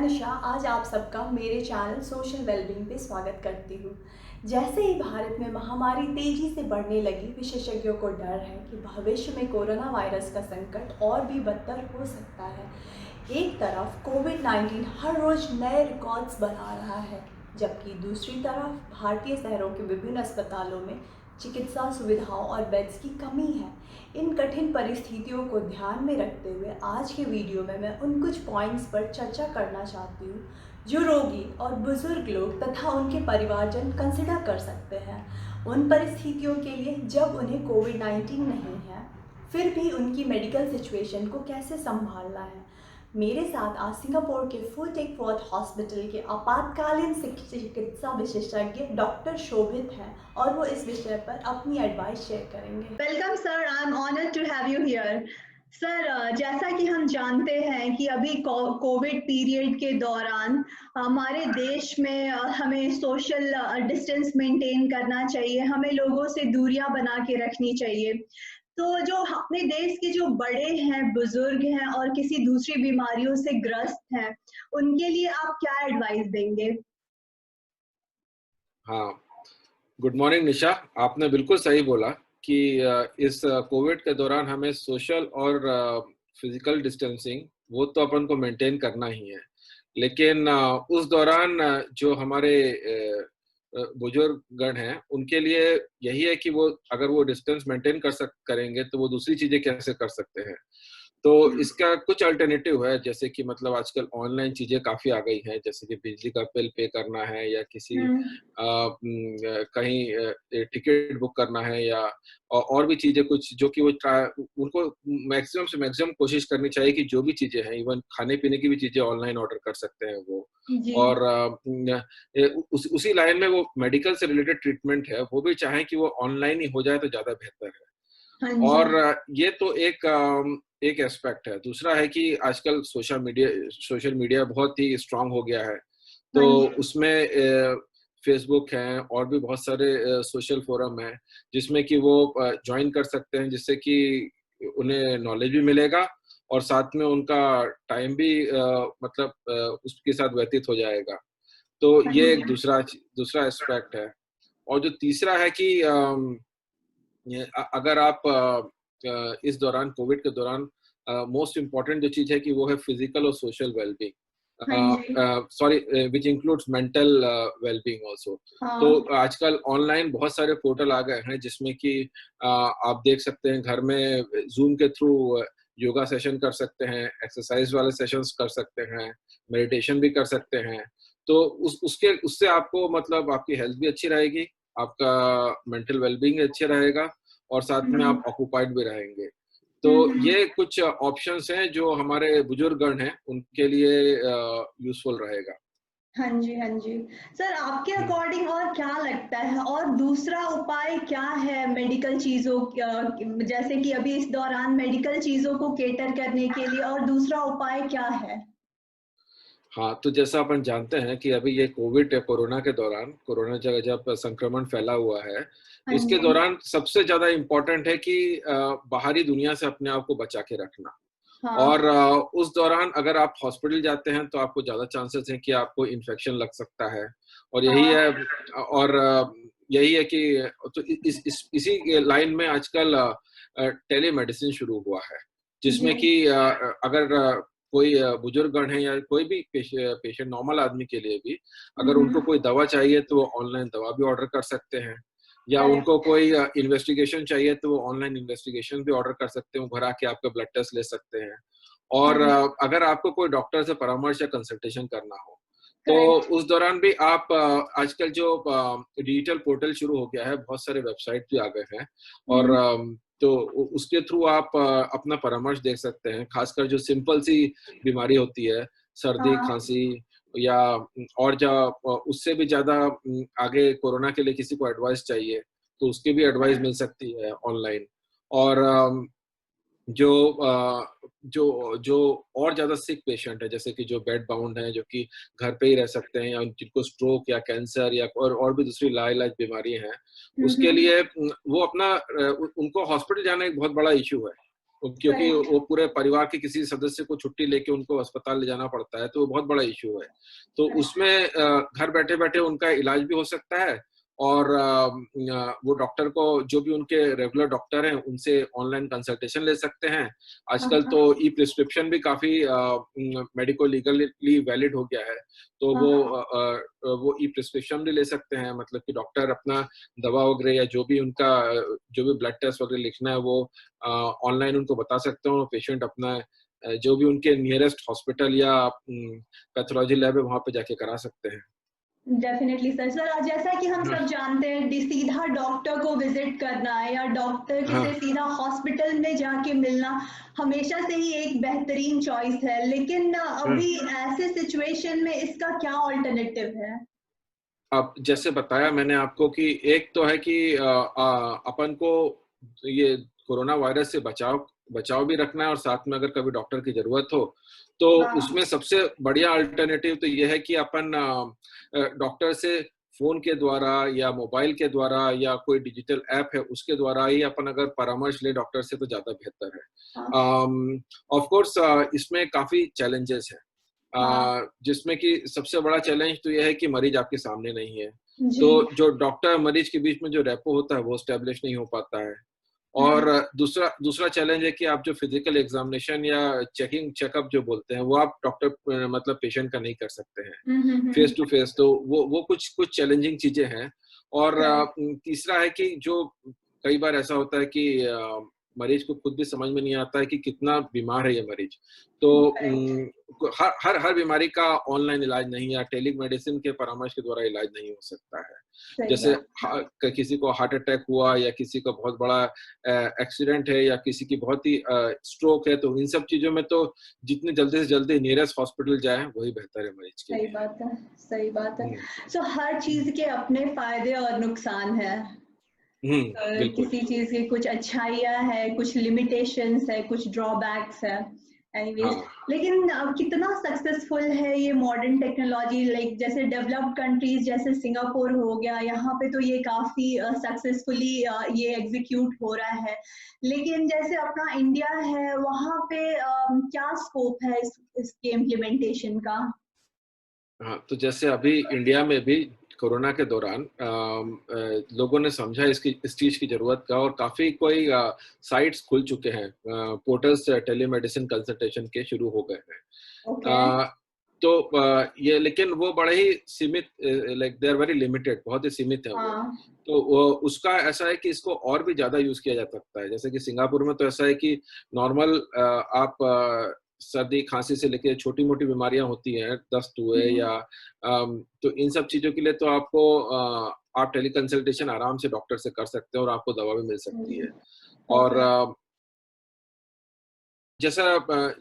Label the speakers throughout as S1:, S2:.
S1: निशा आज आप सबका मेरे चैनल सोशल वेलबींग पे स्वागत करती हूँ। जैसे ही भारत में महामारी तेजी से बढ़ने लगी, विशेषज्ञों को डर है कि भविष्य में कोरोना वायरस का संकट और भी बदतर हो सकता है। एक तरफ कोविड-19 हर रोज नए रिकॉर्ड्स बना रहा है, जबकि दूसरी तरफ भारतीय शहरों के विभिन्न अस्पतालों में चिकित्सा सुविधाओं और बेड्स की कमी है। इन कठिन परिस्थितियों को ध्यान में रखते हुए आज के वीडियो में मैं उन कुछ पॉइंट्स पर चर्चा करना चाहती हूँ जो रोगी और बुजुर्ग लोग तथा उनके परिवारजन कंसिडर कर सकते हैं। उन परिस्थितियों के लिए जब उन्हें कोविड-19 नहीं है, फिर भी उनकी मेडिकल सिचुएशन को कैसे संभालना है। मेरे साथ आज सिंगापुर के फुल टेक फोर्थ हॉस्पिटल के आपातकालीन चिकित्सा विशेषज्ञ डॉक्टर शोभित हैं और वो इस विषय पर अपनी एडवाइस शेयर करेंगे। Welcome sir, I am honoured to have you here. Sir, जैसा कि हम जानते हैं कि अभी कोविड पीरियड के दौरान हमारे देश में हमें सोशल डिस्टेंस मेंटेन करना चाहिए, हमें लोगों से दूरियां बना के रखनी चाहिए। तो जो अपने देश के जो बड़े हैं, बुजुर्ग हैं और किसी दूसरी बीमारियों से ग्रस्त हैं, उनके लिए आप क्या एडवाइस देंगे?
S2: हाँ, गुड मॉर्निंग निशा। आपने बिल्कुल सही बोला कि इस कोविड के दौरान हमें सोशल और फिजिकल डिस्टेंसिंग वो तो अपन को मेंटेन करना ही है। लेकिन उस दौरान जो हमारे बुजुर्ग गण हैं, उनके लिए यही है कि वो अगर वो डिस्टेंस मेंटेन करेंगे तो वो दूसरी चीजें कैसे कर सकते हैं। तो इसका कुछ अल्टरनेटिव है, जैसे कि मतलब आजकल ऑनलाइन चीजें काफी आ गई हैं, जैसे कि बिजली का बिल पे करना है या किसी कहीं टिकट बुक करना है या और भी चीजें कुछ जो कि वो उनको मैक्सिमम से मैक्सिमम कोशिश करनी चाहिए कि जो भी चीजें हैं, इवन खाने पीने की भी चीजें ऑनलाइन ऑर्डर कर सकते हैं वो।
S1: जी।
S2: और उसी लाइन में वो मेडिकल से रिलेटेड ट्रीटमेंट है, वो भी चाहें कि वो ऑनलाइन ही हो जाए तो ज्यादा बेहतर है।
S1: हाँ जी।
S2: और ये तो एक एस्पेक्ट है। दूसरा है कि आजकल सोशल मीडिया बहुत ही स्ट्रांग हो गया है। तो
S1: हाँ जी।
S2: उसमें फेसबुक है और भी बहुत सारे सोशल फोरम हैं, जिसमें कि वो जॉइन कर सकते हैं, जिससे कि उन्हें नॉलेज भी मिलेगा और साथ में उनका टाइम भी मतलब उसके साथ व्यतीत हो जाएगा। तो
S1: हाँ
S2: ये एक
S1: जी।
S2: दूसरा एस्पेक्ट है। और जो तीसरा है कि अगर आप इस दौरान कोविड के दौरान मोस्ट इम्पोर्टेंट जो चीज है कि वो है फिजिकल और सोशल वेलबींग,
S1: हाँ जी।
S2: Sorry, which includes mental wellbeing also. तो
S1: हाँ।
S2: आजकल ऑनलाइन बहुत सारे पोर्टल आ गए हैं, जिसमें कि आप देख सकते हैं घर में जूम के थ्रू योगा सेशन कर सकते हैं, एक्सरसाइज वाले सेशंस कर सकते हैं, मेडिटेशन भी कर सकते हैं। तो उससे आपको मतलब आपकी हेल्थ भी अच्छी रहेगी, आपका मेंटल वेलबींग अच्छा रहेगा और साथ में आप ऑक्यूपाइड भी रहेंगे। तो ये कुछ ऑप्शंस हैं जो हमारे बुजुर्गगण हैं उनके लिए यूज़फुल रहेगा।
S1: हाँ जी, हाँ जी। सर, आपके
S2: हुँ।
S1: अकॉर्डिंग और क्या लगता है और दूसरा उपाय क्या है मेडिकल चीज़ों जैसे कि अभी इस दौरान मेडिकल चीज़ों को कैटर करने के लिए और दूसरा उपाय क्या है?
S2: हाँ, तो जैसा अपन जानते हैं कि अभी ये कोरोना के दौरान कोरोना जब जब संक्रमण फैला हुआ है,
S1: हाँ
S2: इसके
S1: जी।
S2: दौरान सबसे ज़्यादा इम्पोर्टेंट है कि बाहरी दुनिया से अपने आप को बचा के रखना। और
S1: हाँ।
S2: उस दौरान अगर आप हॉस्पिटल जाते हैं तो आपको ज़्यादा चांसेस हैं कि आपको इन्फेक्शन लग सकता है। और
S1: हाँ।
S2: यही है कि तो इसी लाइन में आजकल टेलीमेडिसिन शुरू हुआ है,
S1: जी।
S2: जिसमें कि अगर कोई बुजुर्गगण है या कोई भी पेशेंट नॉर्मल आदमी के लिए भी अगर उनको कोई दवा चाहिए तो वो ऑनलाइन दवा भी ऑर्डर कर सकते हैं, या
S1: करेक्ट।
S2: उनको कोई इन्वेस्टिगेशन चाहिए तो वो ऑनलाइन इन्वेस्टिगेशन भी ऑर्डर कर सकते हैं, वो घर आके आपका ब्लड टेस्ट ले सकते हैं।
S1: हाँ
S2: और
S1: जी।
S2: अगर आपको कोई डॉक्टर से परामर्श या कंसल्टेशन करना हो, तो
S1: करेक्ट।
S2: उस दौरान भी आप आजकल जो डिजिटल पोर्टल शुरू हो गया है, बहुत सारे वेबसाइट भी आ गए हैं और
S1: हुँ।
S2: तो उसके थ्रू आप अपना परामर्श देख सकते हैं। खासकर जो सिंपल सी बीमारी होती है, सर्दी,
S1: हाँ।
S2: खांसी या और उससे भी ज़्यादा आगे कोरोना के लिए किसी को एडवाइस चाहिए, तो उसकी भी एडवाइस मिल सकती है ऑनलाइन। और जो जो जो और ज़्यादा सिक पेशेंट है, जैसे कि जो बेड बाउंड हैं, जो कि घर पे ही रह सकते हैं या जिनको स्ट्रोक या कैंसर या और भी दूसरी लाइलाज बीमारी हैं,
S1: हुँ,
S2: उसके
S1: हुँ।
S2: लिए वो अपना उनको हॉस्पिटल जाना एक बहुत बड़ा इश्यू है। क्योंकि
S1: करेक्ट।
S2: वो पूरे परिवार के किसी सदस्य को छुट्टी लेके उनको अस्पताल ले जाना पड़ता है, तो वो बहुत बड़ा इश्यू है। तो
S1: करेक्ट।
S2: उसमें घर बैठे-बैठे उनका इलाज भी हो सकता है और वो डॉक्टर को, जो भी उनके रेगुलर डॉक्टर हैं, उनसे ऑनलाइन कंसल्टेशन ले सकते हैं।
S1: हाँ,
S2: आजकल
S1: हाँ,
S2: तो ई-प्रिस्क्रिप्शन भी काफ़ी मेडिको लीगली वैलिड हो गया है, तो
S1: हाँ, हाँ।
S2: वो ई-प्रिस्क्रिप्शन भी ले सकते हैं, मतलब कि डॉक्टर अपना दवा वगैरह या जो भी उनका जो भी ब्लड टेस्ट वगैरह लिखना है, वो ऑनलाइन उनको बता सकते हो, पेशेंट अपना जो भी उनके नियरेस्ट हॉस्पिटल या पैथोलॉजी लैब है, वहाँ पे जाके करा सकते हैं।
S1: Definitely sir. सर, जैसा कि हम
S2: हाँ,
S1: सब जानते हैं, सीधा डॉक्टर को विजिट करना या डॉक्टर के
S2: हाँ,
S1: से सीधा हॉस्पिटल में जाके मिलना हमेशा से ही एक बेहतरीन चॉइस है, लेकिन
S2: हाँ।
S1: अभी ऐसे सिचुएशन में इसका क्या ऑल्टरनेटिव है?
S2: अब जैसे बताया मैंने आपको कि एक तो है कि अपन को ये कोरोना वायरस से बचाव बचाव भी रखना है, और साथ में अगर कभी डॉक्टर की ज़रूरत हो, तो
S1: हाँ,
S2: उसमें सबसे बढ़िया अल्टरनेटिव तो ये है कि अपन डॉक्टर से फ़ोन के द्वारा या मोबाइल के द्वारा या कोई डिजिटल ऐप है, उसके द्वारा ही अपन अगर परामर्श लें डॉक्टर से, तो ज़्यादा बेहतर
S1: हाँ,
S2: है। ऑफ़ कोर्स इसमें काफ़ी चैलेंजेस हैं।
S1: हाँ।
S2: जिसमें कि सबसे बड़ा चैलेंज तो ये है कि मरीज आपके सामने नहीं है।
S1: जी।
S2: तो जो डॉक्टर मरीज के बीच में जो रेपो होता है, वो एस्टेब्लिश नहीं हो पाता है। और
S1: हम्म,
S2: दूसरा दूसरा चैलेंज है कि आप जो फिजिकल एग्जामिनेशन या चेकअप जो बोलते हैं, वो आप डॉक्टर मतलब पेशेंट का नहीं कर सकते हैं फेस टू फेस। तो वो कुछ कुछ चैलेंजिंग चीजें हैं। और
S1: करेक्ट।
S2: तीसरा है कि जो कई बार ऐसा होता है कि मरीज को खुद भी समझ में नहीं आता है कि कितना बीमार है ये मरीज। तो
S1: करेक्ट।
S2: हर हर हर बीमारी का ऑनलाइन इलाज नहीं या टेलीमेडिसिन के परामर्श के द्वारा इलाज नहीं हो सकता है।
S1: सही
S2: जैसे
S1: बात।
S2: किसी को हार्ट अटैक हुआ या किसी का बहुत बड़ा एक्सीडेंट है या किसी की बहुत ही स्ट्रोक है, तो इन सब चीज़ों में तो जितनी जल्दी से जल्दी नियरेस्ट हॉस्पिटल जाएँ, वही बेहतर है मरीज के
S1: सही
S2: लिए।
S1: बात है। सही बात है।
S2: हुँ,
S1: सो हर
S2: हुँ,
S1: चीज के अपने फायदे और नुकसान है।
S2: हुँ, बिल्कुल।
S1: किसी चीज़ की कुछ अच्छाइयाँ है, कुछ लिमिटेशंस है, कुछ ड्रॉबैक्स है। एनीवेज़,
S2: हाँ,
S1: लेकिन कितना सक्सेसफुल है ये मॉडर्न टेक्नोलॉजी, लाइक जैसे डेवलप्ड कंट्रीज़ जैसे सिंगापुर हो गया, यहाँ पे तो ये काफ़ी सक्सेसफुली ये एग्ज़ीक्यूट हो रहा है। लेकिन जैसे अपना इंडिया है, वहाँ पे क्या स्कोप है इसके इम्प्लीमेंटेशन का?
S2: हाँ, तो जैसे अभी इंडिया में भी कोरोना के दौरान लोगों ने समझा इसकी इस चीज़ की ज़रूरत का, और काफ़ी कोई साइट्स खुल चुके हैं, पोर्टल्स टेलीमेडिसिन कंसल्टेशन के शुरू हो गए हैं।
S1: ओके।
S2: तो ये लेकिन वो बड़े ही सीमित, like they are very limited, बहुत ही सीमित है वो।
S1: हाँ।
S2: तो वो उसका ऐसा है कि इसको और भी ज़्यादा यूज़ किया जा सकता है। जैसे कि सिंगापुर में तो ऐसा है कि नॉर्मल आप सर्दी, खाँसी से लेके छोटी-मोटी बीमारियाँ होती हैं, दस्त हुए
S1: हुँ,
S2: या तो इन सब चीज़ों के लिए तो आपको आप टेली कंसल्टेशन आराम से डॉक्टर से कर सकते हैं और आपको दवा भी मिल सकती
S1: जी।
S2: है। और
S1: ओके।
S2: जैसा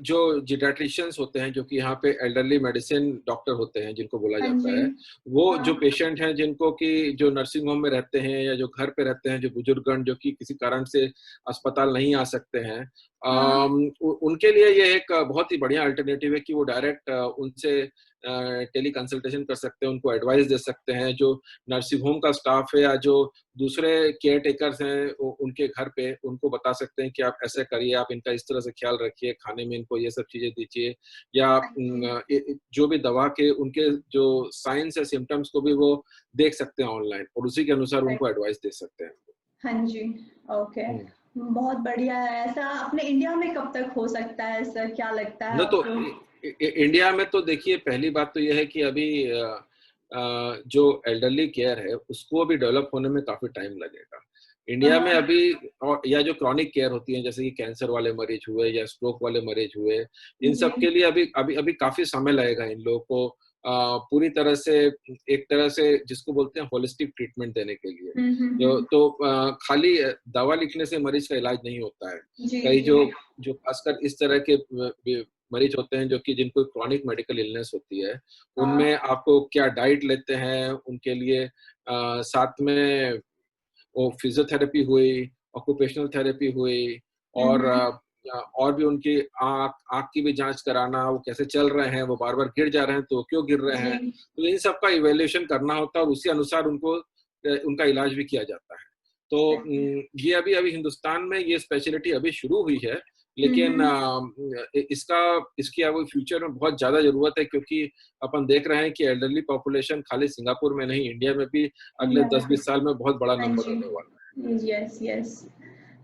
S2: जो जीडियाट्रिशियंस होते हैं, जो कि यहाँ पे एल्डरली मेडिसिन डॉक्टर होते हैं, जिनको बोला
S1: हाँ
S2: जाता
S1: जी।
S2: है, वो जो
S1: हाँ।
S2: पेशेंट हैं जिनको कि जो नर्सिंग होम में रहते हैं या जो घर पे रहते हैं, जो बुजुर्गगण जो कि किसी कारण से अस्पताल नहीं आ सकते हैं,
S1: हाँ।
S2: उनके लिए ये एक बहुत ही बढ़िया अल्टरनेटिव है कि वो डायरेक्ट उनसे टेली कंसल्टेशन कर सकते हैं, उनको एडवाइस दे सकते हैं। जो नर्सिंग होम का स्टाफ है या जो दूसरे केयर टेकर्स हैं, उनके घर पे उनको बता सकते हैं कि आप ऐसा करिए, आप इनका इस तरह से ख्याल रखिए, खाने में इनको ये सब चीज़ें दीजिए, या
S1: हाँ जी।
S2: जो भी दवा के उनके जो साइन्स या सिम्पटम्स को भी वो देख सकते हैं ऑनलाइन, और उसी के अनुसार
S1: राइट।
S2: उनको एडवाइस दे सकते हैं।
S1: हाँ जी। ओके।
S2: हुँ।
S1: बहुत बढ़िया है। ऐसा अपने इंडिया में कब तक हो सकता है सर? क्या लगता है
S2: न तो
S1: आपको?
S2: इंडिया में तो देखिए, पहली बात तो ये है कि अभी जो एल्डरली केयर है, उसको अभी डेवलप होने में काफ़ी टाइम लगेगा। इंडिया में
S1: हाँ।
S2: अभी, और या जो क्रॉनिक केयर होती है, जैसे कि कैंसर वाले मरीज हुए या स्ट्रोक वाले मरीज हुए, इन
S1: जी।
S2: सब के लिए अभी अभी अभी काफ़ी समय लगेगा इन लोगों को पूरी तरह से, एक तरह से जिसको बोलते हैं होलिस्टिक ट्रीटमेंट देने के लिए।
S1: हुँ, हुँ, हुँ।
S2: तो खाली दवा लिखने से मरीज का इलाज नहीं होता है।
S1: जी,
S2: कई
S1: जी।
S2: जो जो खासकर इस तरह के मरीज होते हैं, जो कि जिनको क्रॉनिक मेडिकल इलनेस होती है,
S1: हाँ।
S2: उनमें आपको क्या डाइट लेते हैं, उनके लिए साथ में वो फिजियोथेरेपी हुई, ऑक्यूपेशनल थेरेपी हुई,
S1: हुँ,
S2: और
S1: हुँ।
S2: और भी उनकी आँख आँख की भी जाँच कराना, वो कैसे चल रहे हैं, वो बार-बार गिर जा रहे हैं, तो क्यों गिर रहे
S1: जी।
S2: हैं? तो इन सब का इवैल्यूएशन करना होता है, और उसी अनुसार उनको उनका इलाज भी किया जाता है। तो
S1: सही है।
S2: ये अभी-अभी हिंदुस्तान में ये स्पेशलिटी अभी शुरू हुई है, लेकिन इसकी अब फ्यूचर में बहुत ज़्यादा ज़रूरत है, क्योंकि अपन देख रहे हैं कि एल्डरली पॉपुलेशन खाली सिंगापुर में नहीं, इंडिया में भी अगले 10-20 साल में बहुत बड़ा
S3: हाँ
S2: नंबर
S3: जी,
S2: होने वाला है।
S3: Yes yes.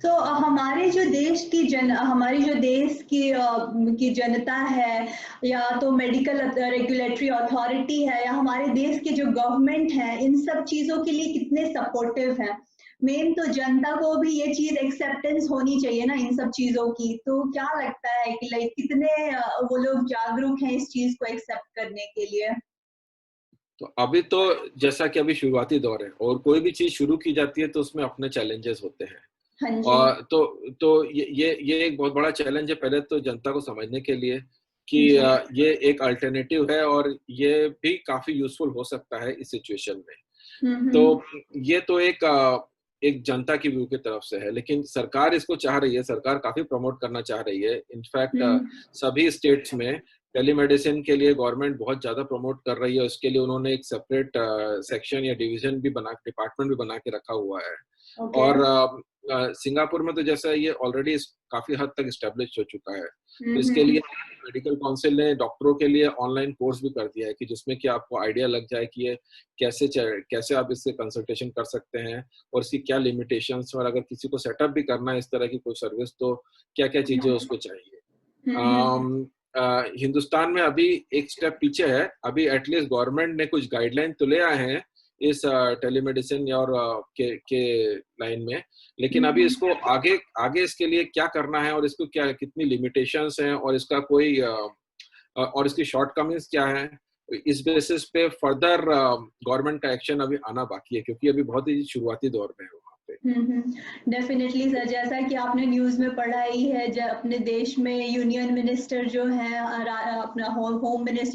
S3: तो हमारे जो देश की हमारी जो देश की जनता है, या तो मेडिकल रेगुलेटरी अथॉरिटी है, या हमारे देश के जो गवर्नमेंट है, इन सब चीज़ों के लिए कितने सपोर्टिव हैं? मेन तो जनता को भी ये चीज़ एक्सेप्टेंस होनी चाहिए ना इन सब चीज़ों की। तो क्या लगता है कि लाइक कितने वो लोग जागरूक हैं इस चीज़ को एक्सेप्ट करने के लिए?
S2: तो अभी तो जैसा कि अभी शुरुआती दौर है, और कोई भी चीज़ शुरू की जाती है तो उसमें अपने चैलेंजेस होते हैं।
S3: हाँ जी।
S2: और तो ये एक बहुत बड़ा चैलेंज है, पहले तो जनता को समझने के लिए कि
S3: जी।
S2: ये एक अल्टरनेटिव है और ये भी काफ़ी यूज़फुल हो सकता है इस सिचुएशन में। तो ये तो एक जनता की व्यू की तरफ से है, लेकिन सरकार इसको चाह रही है, सरकार काफ़ी प्रमोट करना चाह रही है। इनफैक्ट
S3: हुँ।
S2: सभी स्टेट्स में टेलीमेडिसिन के लिए गवर्नमेंट बहुत ज़्यादा प्रमोट कर रही है, उसके लिए उन्होंने एक सेपरेट सेक्शन या डिपार्टमेंट भी बना के रखा हुआ है।
S3: ओके।
S2: और सिंगापुर में तो जैसा ये ऑलरेडी काफ़ी हद तक एस्टेब्लिश हो चुका है। तो इसके लिए मेडिकल काउंसिल ने डॉक्टरों के लिए ऑनलाइन कोर्स भी कर दिया है, कि जिसमें कि आपको आइडिया लग जाए कि ये कैसे आप इससे कंसल्टेशन कर सकते हैं और इसकी क्या लिमिटेशंस, और अगर किसी को सेटअप भी करना है इस तरह की कोई सर्विस, तो क्या-क्या चीज़ें उसको चाहिए। हिंदुस्तान में अभी एक स्टेप पीछे है, अभी एटलीस्ट गवर्नमेंट ने कुछ गाइडलाइन तो ले आए हैं इस टेलीमेडिसिन और के लाइन में, लेकिन अभी इसको आगे आगे इसके लिए क्या करना है और इसको क्या कितनी लिमिटेशंस हैं और इसका कोई और इसकी शॉर्टकमिंग्स क्या हैं, इस बेसिस पे फर्दर गवर्नमेंट का एक्शन अभी आना बाकी है, क्योंकि अभी बहुत ही शुरुआती दौर में है वहाँ पे।
S3: डेफिनेटली सर, जैसा कि आपने न्यूज़ में पढ़ा ही है, जब अपने देश में यूनियन मिनिस्टर जो हैं, अपना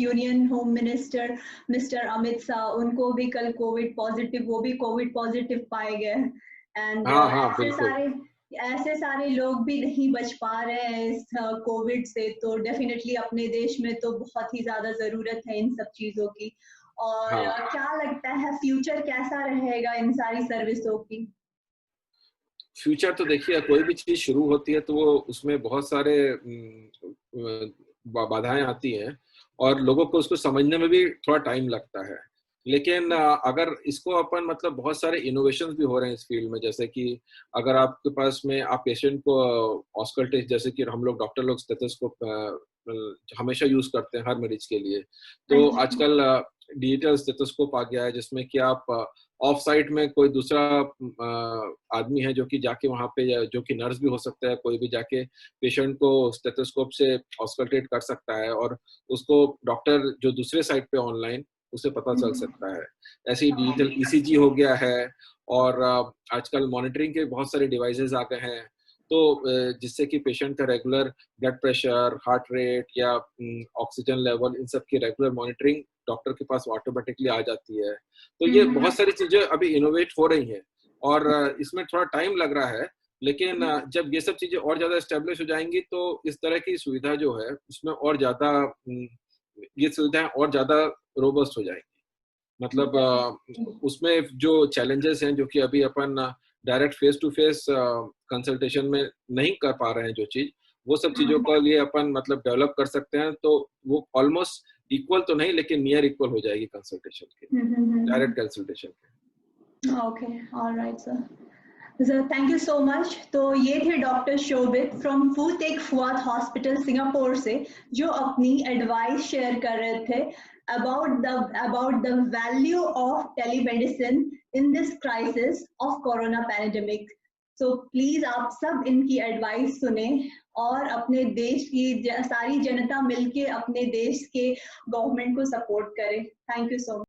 S3: union home minister mister Amit Shah, उनको भी कल वो भी कोविड पॉजिटिव पाए गए। एंड
S2: हाँ, हाँ, बिल्कुल।
S3: ऐसे सारे लोग भी नहीं बच पा रहे हैं इस कोविड से। तो डेफिनेटली अपने देश में तो बहुत ही ज़्यादा ज़रूरत है इन सब चीज़ों की। और
S2: हाँ।
S3: क्या लगता है फ्यूचर कैसा रहेगा इन सारी सर्विसों की?
S2: फ्यूचर तो देखिए, कोई भी चीज़ शुरू होती है तो वो उसमें बहुत सारे बाधाएँ आती हैं और लोगों को उसको समझने में भी थोड़ा टाइम लगता है। लेकिन अगर इसको अपन मतलब बहुत सारे इनोवेशंस भी हो रहे हैं इस फील्ड में, जैसे कि अगर आपके पास में आप पेशेंट को ऑस्कल्टेज, जैसे कि हम लोग डॉक्टर लोग स्टेथोस्कोप हमेशा यूज़ करते हैं हर मरीज के लिए।
S3: हाँ
S2: तो
S3: जी।
S2: आजकल डिजिटल स्टेथोस्कोप आ गया है, जिसमें कि आप ऑफ साइट में कोई दूसरा आदमी है जो कि जाके वहाँ पे, या जो कि नर्स भी हो सकता है, कोई भी जाके पेशेंट को स्टेथोस्कोप से ऑस्कल्टेट कर सकता है और उसको डॉक्टर जो दूसरे साइड पे ऑनलाइन उसे पता चल सकता है। ऐसे ही डिजिटल ईसीजी हो गया है और आजकल मॉनिटरिंग के बहुत सारे डिवाइसेस आ गए हैं। तो जिससे कि पेशेंट का regular blood pressure, heart rate या ऑक्सीजन लेवल, इन सब की रेगुलर मॉनिटरिंग डॉक्टर के पास ऑटोमेटिकली आ जाती है। तो ये बहुत सारी चीज़ें अभी इनोवेट हो रही हैं और इसमें थोड़ा टाइम लग रहा है, लेकिन जब ये सब चीज़ें और ज़्यादा एस्टेब्लिश हो जाएँगी तो इस तरह की सुविधा जो है उसमें और ज़्यादा ये सुविधाएँ और ज़्यादा रोबस्ट हो जाएँगी। मतलब उसमें जो चैलेंजेस हैं, जो कि अभी अपन direct face to face consultation में नहीं कर पा रहे हैं जो चीज़, वो सब चीज़ों के लिए अपन मतलब डेवलप कर सकते हैं, तो वो ऑलमोस्ट इक्वल तो नहीं लेकिन नियर इक्वल हो जाएगी कंसल्टेशन के, डायरेक्ट कंसल्टेशन के।
S3: Okay, alright sir. Sir thank you so much. तो ये थे डॉक्टर शोभित फ्रॉम फू तेक फुआद हॉस्पिटल सिंगापुर से, जो अपनी एडवाइस शेयर कर रहे थे about the value of telemedicine in this crisis of corona pandemic. So please आप सब इनकी एडवाइस सुने और अपने देश की सारी जनता मिलके अपने देश के गवर्नमेंट को सपोर्ट करे। Thank you so much.